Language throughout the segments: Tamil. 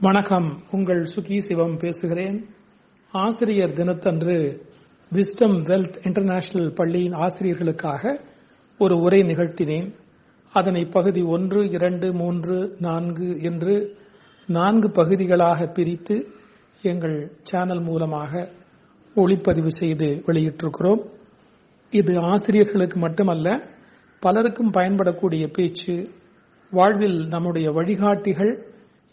வணக்கம். உங்கள் சுகி சிவம் பேசுகிறேன். ஆசிரியர் தினத்தன்று விஸ்டம் வெல்த் இன்டர்நேஷனல் பள்ளியின் ஆசிரியர்களுக்காக ஒரு உரை நிகழ்த்தினேன். அதனை பகுதி 1, 2, 3, 4 என்று 4 பகுதிகளாக பிரித்து எங்கள் சேனல் மூலமாக ஒளிப்பதிவு செய்து வெளியிட்டிருக்கிறோம். இது ஆசிரியர்களுக்கு மட்டுமல்ல, பலருக்கும் பயன்படக்கூடிய பேச்சு. வாழ்வில் நம்முடைய வழிகாட்டிகள்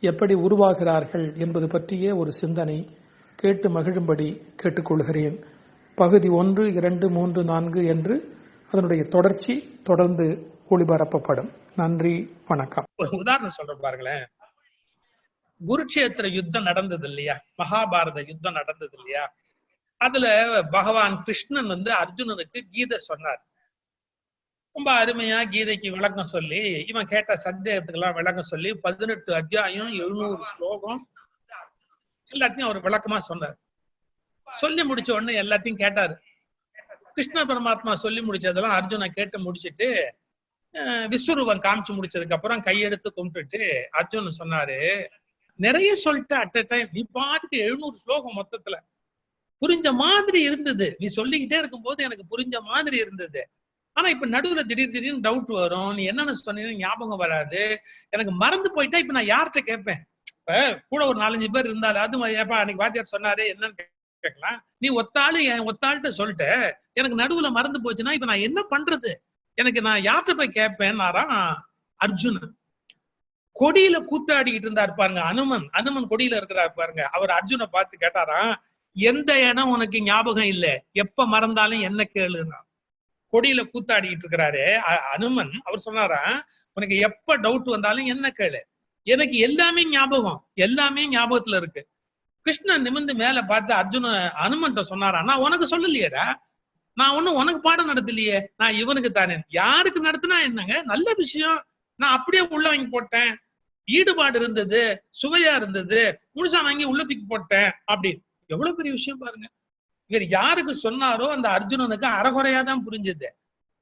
எப்படி உருவாகிறார்கள் என்பது பற்றிய ஒரு சிந்தனை. கேட்டு மகிழும்படி கேட்டுக்கொள்கிறேன். பகுதி 1, 2, 3, 4 என்று அதனுடைய தொடர்ச்சி தொடர்ந்து ஒளிபரப்பப்படும். நன்றி, வணக்கம். ஒரு உதாரணம் சொல்ற பாருங்களேன். குருட்சேத்திர யுத்தம் நடந்தது இல்லையா, மகாபாரத யுத்தம் நடந்தது இல்லையா, அதுல பகவான் கிருஷ்ணன் அர்ஜுனனுக்கு கீதை சொன்னார். ரொம்ப அருமையா கீதைக்கு விளக்கம் சொல்லி, இவன் கேட்ட சந்தேகத்துக்கு எல்லாம் விளக்கம் சொல்லி 18 அத்தியாயம் 700 ஸ்லோகம் எல்லாத்தையும் அவர் விளக்கமா சொன்னார். சொல்லி முடிச்ச உடனே எல்லாத்தையும் கேட்டாரு. கிருஷ்ண பரமாத்மா சொல்லி முடிச்சதெல்லாம் அர்ஜுனை கேட்டு முடிச்சிட்டு விஸ்வரூபம் காமிச்சு முடிச்சதுக்கு அப்புறம் கையெடுத்து கும்பிட்டுட்டு அர்ஜுன் சொன்னாரு, நிறைய சொல்லிட்டு அட் அ டைம், நீ பாட்டுக்கு 700 ஸ்லோகம் மொத்தத்துல புரிஞ்ச மாதிரி இருந்தது. நீ சொல்லிக்கிட்டே இருக்கும் போது எனக்கு புரிஞ்ச மாதிரி இருந்தது. ஆனா இப்ப நடுவுல திடீர்னு டவுட் வரும். நீ என்னன்னு சொன்னீங்கன்னு ஞாபகம் வராது, எனக்கு மறந்து போயிட்டா இப்ப நான் யார்கிட்ட கேட்பேன்? இப்ப கூட ஒரு 4-5 பேர் இருந்தாலும் அது ஏப்பா அன்னைக்கு வாத்தியார் சொன்னாரு என்னன்னு கேட்கலாம். நீ ஒத்தாள்கிட்ட சொல்லிட்ட, எனக்கு நடுவுல மறந்து போச்சுன்னா இப்ப நான் என்ன பண்றது? நான் யார்கிட்ட போய் கேட்பேன்னாராம் அர்ஜுனன். கொடியில கூத்தாடிக்கிட்டு இருந்தாரு பாருங்க அனுமன் கொடியில இருக்கிறாரு பாருங்க. அவர் அர்ஜுனை பார்த்து கேட்டாராம், எந்த இடம் உனக்கு ஞாபகம் இல்ல, எப்ப மறந்தாலும் என்ன கேளுன்னா. கொடியில கூத்தாடிக்கிட்டு இருக்கிறாரு அனுமன். அவர் சொன்னாரா, உனக்கு எப்ப டவுட் வந்தாலும் என்ன கேளு, எனக்கு எல்லாமே ஞாபகத்துல இருக்கு. கிருஷ்ணன் நிமிர்ந்து மேல பார்த்து அனுமன்ட்ட சொன்னாரா, நான் உனக்கு சொல்லலையேடா, நான் ஒண்ணும் உனக்கு பாடம் நடத்தலையே, நான் இவனுக்கு தானே. யாருக்கு நடத்தினா என்னங்க, நல்ல விஷயம், நான் அப்படியே உள்ள வாங்கி போட்டேன், ஈடுபாடு இருந்தது, சுவையா இருந்தது, முழுசா வாங்கி உள்ளத்துக்கு போட்டேன் அப்படின்னு. எவ்வளவு பெரிய விஷயம் பாருங்க. இவர் யாருக்கு சொன்னாரோ அந்த அர்ஜுனனுக்கு அறகுறையாதான் புரிஞ்சது.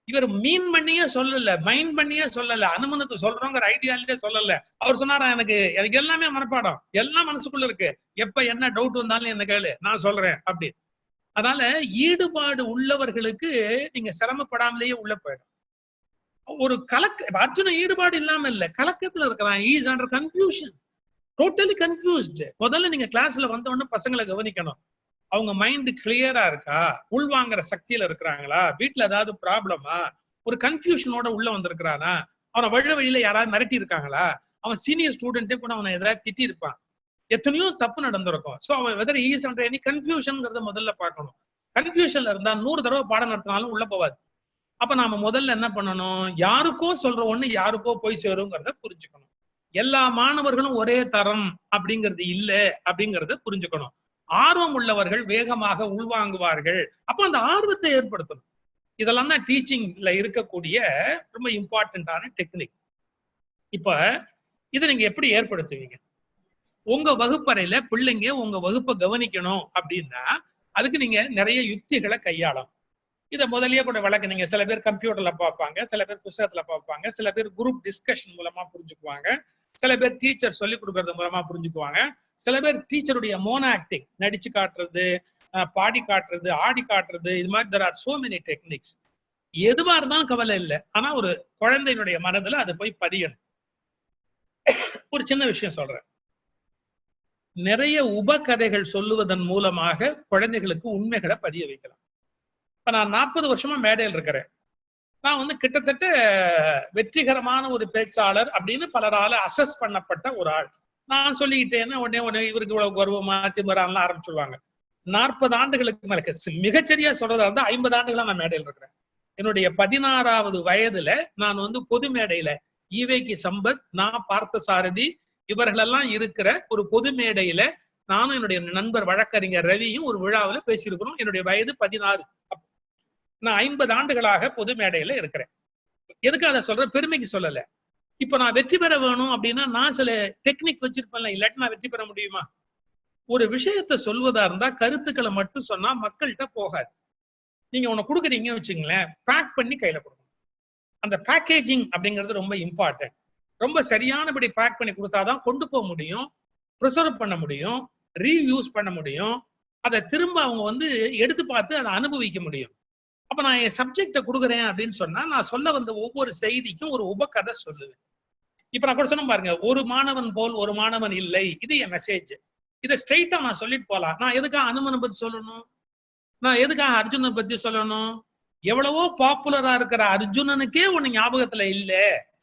இவர் மீன் பண்ணியே சொல்லல, மைண்ட் பண்ணியே சொல்லல, அனுமனுக்கு சொல்றோங்கிற ஐடியாலே சொல்லல. அவர் சொன்னாரா, எனக்கு எல்லாமே மனப்பாடம், எல்லாம் மனசுக்குள்ள இருக்கு, எப்ப என்ன டவுட் வந்தாலும் என்ன கேளு, நான் சொல்றேன் அப்படி. அதனால ஈடுபாடு உள்ளவர்களுக்கு நீங்க சிரமப்படாமலேயே உள்ள போயிடும். ஒரு அர்ஜுன ஈடுபாடு இல்லாம இல்ல, கலக்கத்துல இருக்கிறான். Is under confusion, totally confused. முதல்ல நீங்க கிளாஸ்ல வந்த உடனே பசங்களை கவனிக்கணும். அவங்க மைண்ட் கிளியரா இருக்கா, உள்வாங்கிற சக்தியில இருக்கிறாங்களா, வீட்டுல ஏதாவது ப்ராப்ளமா, ஒரு கன்ஃபியூஷனோட உள்ள வந்திருக்கிறானா, அவனை வழியில யாராவது மிரட்டி இருக்காங்களா, அவன் சீனியர் ஸ்டூடெண்டே கூட அவனை ஏதாவது திட்டி இருப்பான், எத்தனையோ தப்பு நடந்திருக்கும். சோ அவன் வெதர் ஈஸ் அண்டர் எனி கன்ஃபியூஷன்ங்கிறத முதல்ல பார்க்கணும். கன்ஃபியூஷன்ல இருந்தா 100 தடவை பாடம் நடத்தினாலும் உள்ள போவாது. அப்ப நாம முதல்ல என்ன பண்ணணும், யாருக்கோ சொல்ற ஒண்ணு யாருக்கோ போய் சேருங்கிறத புரிஞ்சுக்கணும். எல்லா மாணவர்களும் ஒரே தரம் அப்படிங்கிறது இல்ல அப்படிங்கறத புரிஞ்சுக்கணும். ஆர்வம் உள்ளவர்கள் வேகமாக உள்வாங்குவார்கள். அப்ப அந்த ஆர்வத்தை ஏற்படுத்தணும். இதெல்லாம் தான் டீச்சிங்ல இருக்கக்கூடிய ரொம்ப இம்பார்ட்டன்டான டெக்னிக். இப்ப இதை நீங்க எப்படி ஏற்படுத்துவீங்க? உங்க வகுப்பறையில பிள்ளைங்க உங்க வகுப்பை கவனிக்கணும் அப்படின்னா அதுக்கு நீங்க நிறைய யுக்திகளை கையாளணும். இதை முதலியே கூட வழக்கு. நீங்க சில பேர் கம்ப்யூட்டர்ல பார்ப்பாங்க, சில பேர் புத்தகத்துல பார்ப்பாங்க, சில பேர் குரூப் டிஸ்கஷன் மூலமா புரிஞ்சுக்குவாங்க, சில பேர் டீச்சர் சொல்லி கொடுக்கறது மூலமா புரிஞ்சுக்குவாங்க, சில பேர் டீச்சருடைய மோனோ ஆக்டிங், நடிச்சு காட்டுறது, பாடி காட்டுறது, ஆடி காட்டுறது, இது மாதிரி there are so many techniques. எதுவா இருந்தாலும் கவலை இல்லை, ஆனா ஒரு குழந்தையினுடைய மனதுல அது போய் பதியணும். ஒரு சின்ன விஷயம் சொல்றேன். நிறைய உபகதைகள் சொல்லுவதன் மூலமாக குழந்தைகளுக்கு உண்மைகளை பதிய வைக்கலாம். இப்ப நான் 40 வருஷமா மேடையில் இருக்கிறேன். நான் கிட்டத்தட்ட வெற்றிகரமான ஒரு பேச்சாளர் அப்படின்னு பலரால அசஸ் பண்ணப்பட்ட ஒரு ஆள். நான் சொல்லிக்கிட்டேன்னா உடனே இவருக்கு இவ்வளவு கர்வமா திமிரான்லாம் ஆரம்பிச்சுடுவாங்க. 40 ஆண்டுகளுக்கு மேல, மிகச்சரியா சொல்றதா இருந்தா 50 ஆண்டுகளா நான் மேடையில் இருக்கிறேன். என்னுடைய 16வது வயதுல நான் பொது மேடையில ஈவேகி சம்பத், நான் பார்த்த சாரதி, இவர்களெல்லாம் இருக்கிற ஒரு பொது மேடையில நானும் என்னுடைய நண்பர் வழக்கறிஞர் ரவியும் ஒரு விழாவில பேசியிருக்கிறோம். என்னுடைய வயது 16. நான் 50 ஆண்டுகளாக பொது மேடையில இருக்கிறேன். எதுக்கு அதை சொல்றேன்? பெருமைக்கு சொல்லல. இப்ப நான் வெற்றி பெற வேணும் அப்படின்னா நான் சில டெக்னிக் வச்சிருப்பேன்ல, இல்லாட்டி நான் வெற்றி பெற முடியுமா? ஒரு விஷயத்த சொல்வதா இருந்தா கருத்துக்களை மட்டும் சொன்னா மக்கள்கிட்ட போகாது. நீங்க உன்னை கொடுக்குறீங்க வச்சுங்களேன், பேக் பண்ணி கையில கொடுக்கணும். அந்த பேக்கேஜிங் அப்படிங்கிறது ரொம்ப இம்பார்ட்டன்ட். ரொம்ப சரியானபடி பேக் பண்ணி கொடுத்தாதான் கொண்டு போக முடியும். ப்ரிசர்வ் பண்ண முடியும், ரீயூஸ் பண்ண முடியும், அதை திரும்ப அவங்க வந்து எடுத்து பார்த்து அதை அனுபவிக்க முடியும். அப்ப நான் என் சப்ஜெக்ட கொடுக்குறேன் அப்படின்னு சொன்னா நான் சொல்ல வந்த ஒவ்வொரு செய்திக்கும் ஒரு உபகதை சொல்லுவேன். இப்ப நான் கூட சொன்ன பாருங்க, ஒரு மாணவன் போல் ஒரு மாணவன் இல்லை, இது என் மெசேஜ். இதை ஸ்ட்ரெயிட்டா நான் சொல்லிட்டு போலாம். நான் எதுக்காக அனுமனை பத்தி சொல்லணும், நான் எதுக்காக அர்ஜுனை பத்தி சொல்லணும்? எவ்வளவோ பாப்புலரா இருக்கிற அர்ஜுனனுக்கே ஒண்ணு ஞாபகத்துல இல்ல,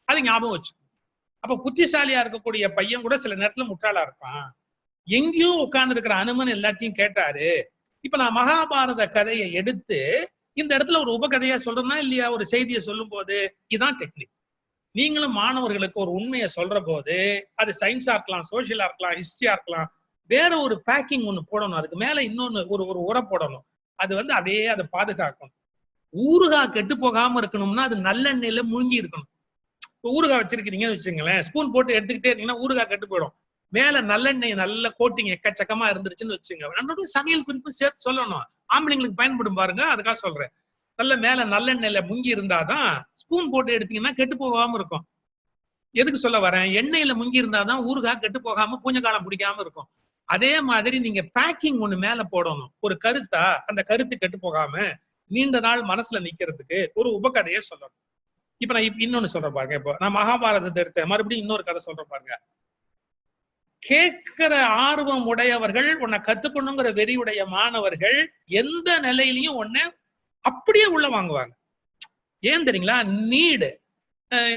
அது ஞாபகம் வச்சு. அப்ப புத்திசாலியா இருக்கக்கூடிய பையன் கூட சில நேரத்துல முட்டாளா இருப்பான். எங்கேயும் உட்கார்ந்து இருக்கிற அனுமன் எல்லாத்தையும் கேட்டாரு. இப்ப நான் மகாபாரத கதையை எடுத்து இந்த இடத்துல ஒரு உபகதையா சொல்றேன்னா இல்லையா, ஒரு செய்தியை சொல்லும் போது இதுதான் டெக்னிக். நீங்களும் மாணவர்களுக்கு ஒரு உண்மையை சொல்ற போது, அது சயின்ஸா இருக்கலாம், சோசியலா இருக்கலாம், ஹிஸ்டரியா இருக்கலாம், வேற ஒரு பேக்கிங் ஒண்ணு போடணும், அதுக்கு மேல இன்னொன்னு ஒரு உரை போடணும். அது வந்து அப்படியே அதை பாதுகாக்கணும். ஊறுகாய் கெட்டு போகாம இருக்கணும்னா அது நல்லெண்ணெயில முழுங்கி இருக்கணும். ஊறுகாய் வச்சிருக்கீங்கன்னு வச்சுங்களேன், ஸ்பூன் போட்டு எடுத்துக்கிட்டே இருந்தீங்கன்னா ஊறுகாய் கெட்டு போயிடும். மேல நல்லெண்ணெய் நல்ல கோட்டிங் எக்கச்சக்கமா இருந்துருச்சுன்னு வச்சுங்க, நம்மளோட சமையல் குறிப்பு சேர்த்து சொல்லணும். ஆம்பளைங்களுக்கு பயன்படும் பாருங்க, அதுக்காக சொல்றேன். நல்ல மேல நல்லெண்ணெயில முங்கி இருந்தாதான் ஸ்பூன் போட்டு எடுத்தீங்கன்னா கெட்டு போகாம இருக்கும். எதுக்கு சொல்ல வரேன், எண்ணெயில முங்கி இருந்தாதான் ஊறுகாய் கெட்டு போகாம பூஞ்ச காலம் பிடிக்காம இருக்கும். அதே மாதிரி நீங்க பேக்கிங் ஒண்ணு மேல போடணும், ஒரு கருத்தா, அந்த கருத்து கெட்டு போகாம நீண்ட நாள் மனசுல நிக்கிறதுக்கு ஒரு உபகதையை சொல்லணும். இப்ப நான் இன்னொன்னு சொல்றேன் பாருங்க. இப்போ நான் மகாபாரதத்தை எடுத்தேன், மறுபடியும் இன்னொரு கதை சொல்றேன் பாருங்க. கேட்கிற ஆர்வம் உடையவர்கள், உன்னை கத்துக்கணுங்கிற வெறியுடைய மாணவர்கள் எந்த நிலையிலையும் உன்னை அப்படியே உள்ள வாங்குவாங்க. ஏன் தெரியுங்களா, நீடு,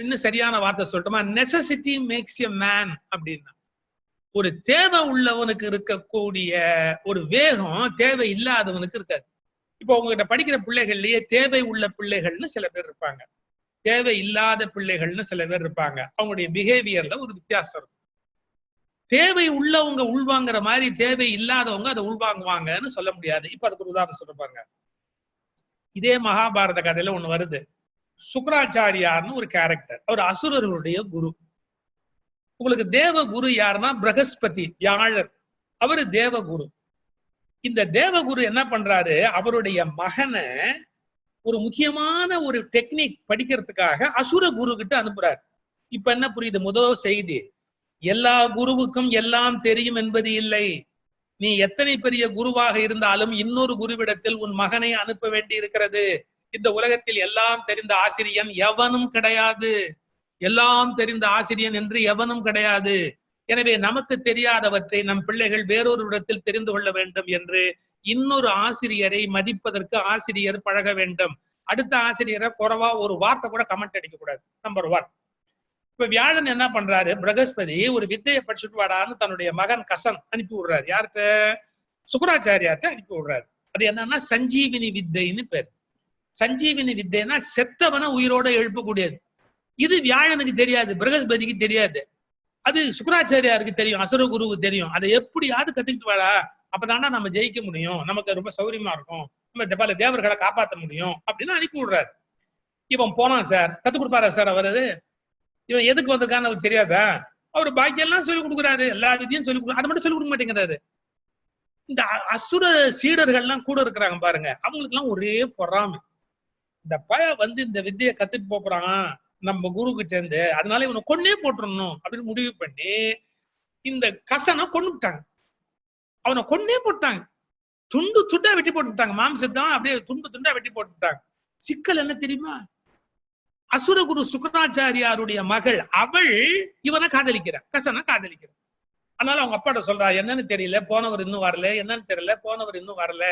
இன்னும் சரியான வார்த்தை சொல்லட்டுமா, நெசசிட்டி மேக்ஸ் எ மேன் அப்படின்னா. ஒரு தேவை உள்ளவனுக்கு இருக்கக்கூடிய ஒரு வேகம் தேவை இல்லாதவனுக்கு இருக்காது. இப்போ உங்ககிட்ட படிக்கிற பிள்ளைகள்லயே தேவை உள்ள பிள்ளைகள்னு சில பேர் இருப்பாங்க, தேவை இல்லாத பிள்ளைகள்னு சில பேர் இருப்பாங்க. அவங்களுடைய பிஹேவியர்ல ஒரு வித்தியாசம் இருக்கும். தேவை உள்ளவங்க உள்வாங்குற மாதிரி தேவை இல்லாதவங்க அதை உள்வாங்குவாங்கன்னு சொல்ல முடியாது. இப்ப அதுக்கு ஒரு உதாரணம் சொல்ல பாருங்க. இதே மகாபாரத கதையில ஒண்ணு வருது. சுக்கராச்சாரியார்னு ஒரு கேரக்டர், அவர் அசுரர்களுடைய குரு. உங்களுக்கு தேவ குரு யாருன்னா பிரகஸ்பதி, வியாழர், அவரு தேவகுரு. இந்த தேவகுரு என்ன பண்றாரு, அவருடைய மகனை ஒரு முக்கியமான ஒரு டெக்னிக் படிக்கிறதுக்காக அசுர குரு கிட்ட அனுப்புறாரு. இப்ப என்ன புரியுது முதல் செய்தி, எல்லா குருவுக்கும் எல்லாம் தெரியும் என்பது இல்லை. நீ எத்தனை பெரிய குருவாக இருந்தாலும் இன்னொரு குருவிடத்தில் உன் மகனை அனுப்ப வேண்டி இருக்கிறது. இந்த உலகத்தில் எல்லாம் தெரிந்த ஆசிரியன் எவனும் கிடையாது, எல்லாம் தெரிந்த ஆசிரியன் என்று எவனும் கிடையாது. எனவே நமக்கு தெரியாதவற்றை நம் பிள்ளைகள் வேறொரு இடத்தில் தெரிந்து கொள்ள வேண்டும் என்று இன்னொரு ஆசிரியரை மதிப்பதற்கு ஆசிரியர் பழக வேண்டும். அடுத்த ஆசிரியரை குறைவா ஒரு வார்த்தை கூட கமெண்ட் அடிக்க கூடாது. நம்பர் 1. இப்ப வியாழன் என்ன பண்றாரு, பிரகஸ்பதி ஒரு வித்தையை படிச்சுட்டு வாடான்னு தன்னுடைய மகன் கசன் அனுப்பி விடுறாரு. யார்கிட்ட, சுக்கராச்சாரியார்ட்ட அனுப்பி விடுறாரு. அது என்னன்னா சஞ்சீவினி வித்தைன்னு பேர். சஞ்சீவினி வித்தைன்னா செத்தவன உயிரோட எழுப்பக்கூடியது. இது வியாழனுக்கு தெரியாது, பிரகஸ்பதிக்கு தெரியாது. அது சுக்கராச்சாரியாருக்கு தெரியும், அசுர குருவுக்கு தெரியும். அதை எப்படியாவது கத்துக்கிட்டு வாடா, அப்பதானா நம்ம ஜெயிக்க முடியும், நமக்கு ரொம்ப சௌரியமா இருக்கும், நம்ம பல தேவர்களை காப்பாற்ற முடியும் அப்படின்னு அனுப்பி விடுறாரு. இவன் போனான். சார் கத்துக் கொடுப்பாரா சார் அவரு? இவன் எதுக்கு வந்திருக்கான்னு அவருக்கு தெரியாதா? அவரு பாக்கியெல்லாம் சொல்லிக் கொடுக்குறாரு, எல்லா விதியும் சொல்லிக் கொடுக்குறாரு, அதை மட்டும் சொல்லிக் கொடுக்க மாட்டேங்கிறாரு. இந்த அசுர சீடர்கள்லாம் கூட இருக்கிறாங்க பாருங்க, அவங்களுக்கு எல்லாம் ஒரே பொறாமை. இந்த பய வந்து இந்த வித்தையை கத்துட்டு போறான் நம்ம குரு கிட்ட இருந்து, அதனால இவனை கொன்னே போட்டுறணும் அப்படின்னு முடிவு பண்ணி இந்த கசனை கொன்னுட்டாங்க. அவனை கொன்னே போட்டாங்க, துண்டு துண்டா வெட்டி போட்டுட்டாங்க, மாம்சத்தான் அப்படியே துண்டு துண்டா வெட்டி போட்டுட்டாங்க. சிக்கல் என்ன தெரியுமா, அசுரகுரு சுக்கராச்சாரியாருடைய மகள் அவள் இவனை காதலிக்கிறார், கசனை காதலிக்கிறார். அதனால அவங்க அப்பாட்ட சொல்றா, என்னன்னு தெரியல, போனவர் இன்னும் வரல, என்னன்னு தெரியல, போனவர் இன்னும் வரல,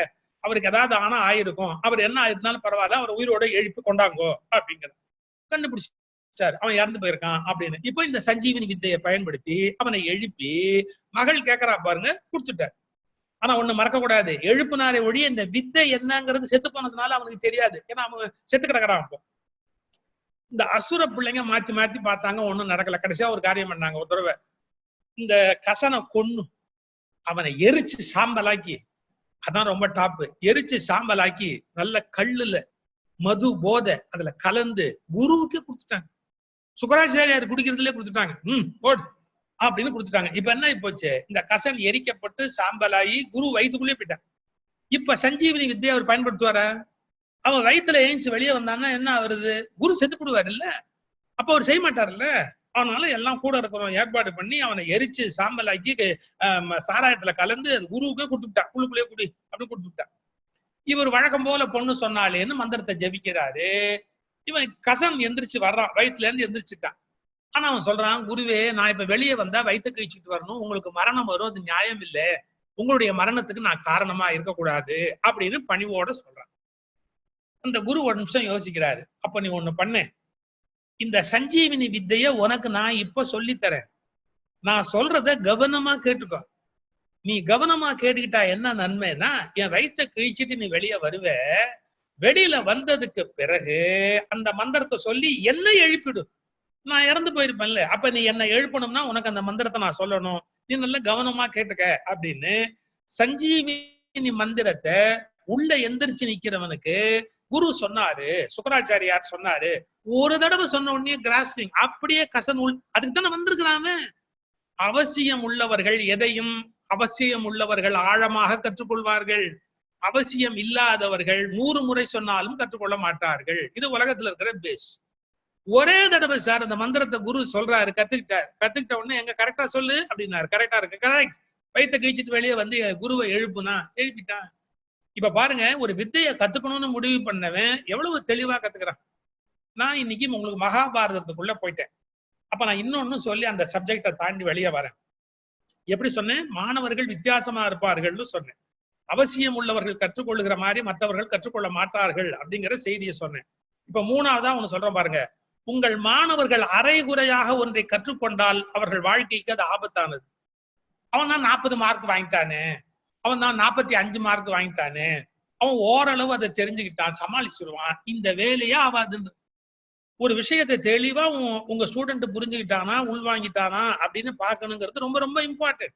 அவருக்கு ஏதாவது ஆனா ஆயிருக்கும், அவர் என்ன ஆயிருந்தாலும் பரவாயில்ல, அவர் உயிரோட எழுப்பி கொண்டாங்கோ அப்படிங்கிறது. கண்டுபிடிச்சாரு, அவன் இறந்து போயிருக்கான் அப்படின்னு. இப்போ இந்த சஞ்சீவினி வித்தையை பயன்படுத்தி அவனை எழுப்பி, மகள் கேட்கறா பாருங்க, குடுத்துட்டார். ஆனா ஒண்ணு மறக்க கூடாது, எழுப்புனாரே ஒழிய இந்த வித்தை என்னங்கிறது செத்து போனதுனால அவனுக்கு தெரியாது, ஏன்னா அவன் செத்து கிடக்குறான். அப்போ இந்த அசுர பிள்ளைங்க மாத்தி மாத்தி பார்த்தாங்க, ஒண்ணும் நடக்கல. கடைசியா ஒரு காரியம் பண்ணாங்க. ஒரு தடவை இந்த கசனை கொன்னு அவனை எரிச்சு சாம்பலாக்கி, அதான் ரொம்ப டாப்பு, எரிச்சு சாம்பலாக்கி நல்ல கல்லுல மது போதை அதுல கலந்து குருவுக்கே குடுத்துட்டாங்க. சுக்கராச்சாரியார் குடிக்கிறதுல குடுத்துட்டாங்க. போடு அப்படின்னு குடுத்துட்டாங்க. இப்ப என்ன போச்சு, இந்த கசன் எரிக்கப்பட்டு சாம்பலாகி குரு வயிற்றுக்குள்ளே போயிட்டான். இப்ப சஞ்சீவினி வித்தியை அவர் பயன்படுத்துவாரா? அவன் வயிற்றுல ஏஞ்சி வெளியே வந்தான்னா என்ன வருது, குரு செத்து போடுவார் இல்ல, அப்ப அவர் செய்ய மாட்டார்ல. அதனால எல்லாம் கூட இருக்கிறவங்க ஏற்பாடு பண்ணி அவனை எரிச்சு சாம்பல் ஆக்கி சாராயத்துல கலந்து அது குருவுக்கே கொடுத்துட்டான். உள்ளுக்குள்ளே குடி அப்படின்னு கொடுத்துட்டான். இவர் வழக்கம் போல பொண்ணு சொன்னாலேன்னு மந்திரத்தை ஜபிக்கிறாரு. இவன் கசன் எந்திரிச்சு வர்றான், வயிற்றுல இருந்து எந்திரிச்சுட்டான். ஆனா அவன் சொல்றான், குருவே நான் இப்ப வெளியே வந்தா வயிற்று கழிச்சுட்டு வரணும், உங்களுக்கு மரணம் வரும், அது நியாயம் இல்லை, உங்களுடைய மரணத்துக்கு நான் காரணமா இருக்கக்கூடாது அப்படின்னு பணிவோட சொல்றான். அந்த குரு ஒரு நிமிஷம் யோசிக்கிறாரு. அப்ப நீ ஒண்ணு பண்ணு, இந்த சஞ்சீவினி வித்தைய உனக்கு நான் இப்ப சொல்லித்தரேன், நான் சொல்றத கவனமா கேட்டுக்கோ. நீ கவனமா கேட்டுக்கிட்டா என்ன நன்மைன்னா, என் வயிற்ற கிழிச்சிட்டு நீ வெளியே வருவ, வெளியில வந்ததுக்கு பிறகு அந்த மந்திரத்தை சொல்லி என்ன எழுப்பிடு, நான் இறந்து போயிருப்பேன்ல, அப்ப நீ என்ன எழுப்பணும்னா உனக்கு அந்த மந்திரத்தை நான் சொல்லணும், நீ நல்ல கவனமா கேட்டுக்க அப்படின்னு சஞ்சீவினி மந்திரத்தை உள்ள எந்திரிச்சு நிக்கிறவனுக்கு குரு சொன்னாரு, சுக்கராச்சாரியார் சொன்னாரு. ஒரு தடவை சொன்ன உடனே கிராஸ்பிங் அப்படியே கசன் அதுக்கு தானே வந்திருக்கிறாங்க. அவசியம் உள்ளவர்கள் எதையும் அவசியம் உள்ளவர்கள் ஆழமாக கற்றுக்கொள்வார்கள், அவசியம் இல்லாதவர்கள் 100 முறை சொன்னாலும் கற்றுக்கொள்ள மாட்டார்கள். இது உலகத்துல இருக்கிற பேஸ். ஒரே தடவை சார் அந்த மந்திரத்தை குரு சொல்றாரு, கத்துக்கிட்ட உடனே எங்க கரெக்டா சொல்லு அப்படின்னாரு. கரெக்டா இருக்கு, கரெக்ட். வயிற்ற கழிச்சிட்டு வெளியே வந்து குருவை எழுப்புனா எழுப்பிட்டான். இப்ப பாருங்க, ஒரு வித்தையை கத்துக்கணும்னு முடிவு பண்ணவன் எவ்வளவு தெளிவா கத்துக்கிறான். நான் இன்னைக்கு உங்களுக்கு மகாபாரதத்துக்குள்ள போயிட்டேன். அப்ப நான் இன்னொன்னு சொல்லி அந்த சப்ஜெக்டை தாண்டி வெளியே வரேன். எப்படி சொன்னேன்? மாணவர்கள் வித்தியாசமா இருப்பார்கள்னு சொன்னேன். அவசியம் உள்ளவர்கள் கற்றுக்கொள்ளுகிற மாதிரி மற்றவர்கள் கற்றுக்கொள்ள மாட்டார்கள் அப்படிங்கிற செய்தியை சொன்னேன். இப்ப மூணாவதா ஒண்ணு சொல்றேன் பாருங்க. உங்கள் மாணவர்கள் அரைகுறையாக ஒன்றை கற்றுக்கொண்டால் அவர்கள் வாழ்க்கைக்கு அது ஆபத்தானது. அவன் தான் 40 மார்க் வாங்கிட்டானே, அவன் தான் 45 மார்க் வாங்கிட்டானே, அவன் ஓரளவு அதை தெரிஞ்சுக்கிட்டான், சமாளிச்சிருவான், இந்த வேலையா ஆவாதுன்னு. ஒரு விஷயத்தை தெளிவா உங்க ஸ்டூடெண்ட் புரிஞ்சுக்கிட்டானா உள்வாங்கிட்டானா அப்படின்னு பார்க்கணுங்கிறது ரொம்ப ரொம்ப இம்பார்ட்டன்ட்.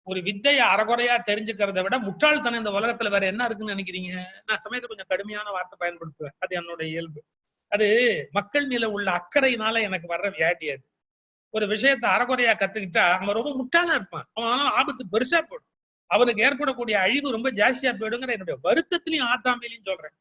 ஒரு வித்தையை அறகுறையா தெரிஞ்சுக்கிறத விட முட்டாள்தனம் இந்த உலகத்துல வேற என்ன இருக்குன்னு நினைக்கிறீங்க? நான் சமயத்துல கொஞ்சம் கடுமையான வார்த்தை பயன்படுத்துவேன், அது என்னோட இயல்பு. அது மக்கள் மேல உள்ள அக்கறையினால எனக்கு வர்ற வியாதி. அது ஒரு விஷயத்த அறகுறையா கத்துக்கிட்டா அவன் ரொம்ப முட்டாளா இருப்பான், அவனால ஆபத்து பெருசா போயிடும், அவனுக்கு ஏற்படக்கூடிய அழிவு ரொம்ப ஜாஸ்தியா போயிடுங்கிற என்னுடைய வருத்தத்திலையும் ஆட்டாமையிலையும் சொல்றேன்.